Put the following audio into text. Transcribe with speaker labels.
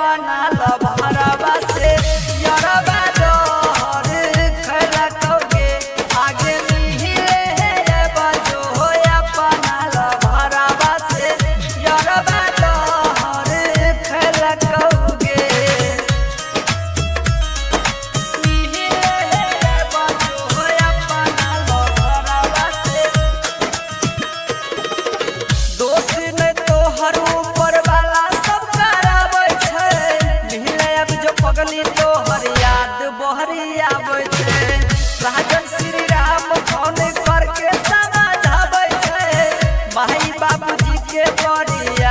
Speaker 1: अपना लभरवा से यरवा डहर खलकोगे आगे मिले बजो अपना लभरवा से यरवा डहर खलकोगे पगली तो हर याद बहरी आवे छे राजन श्री राम फोन करके समझावे छे भाई बाबूजी के बड़ी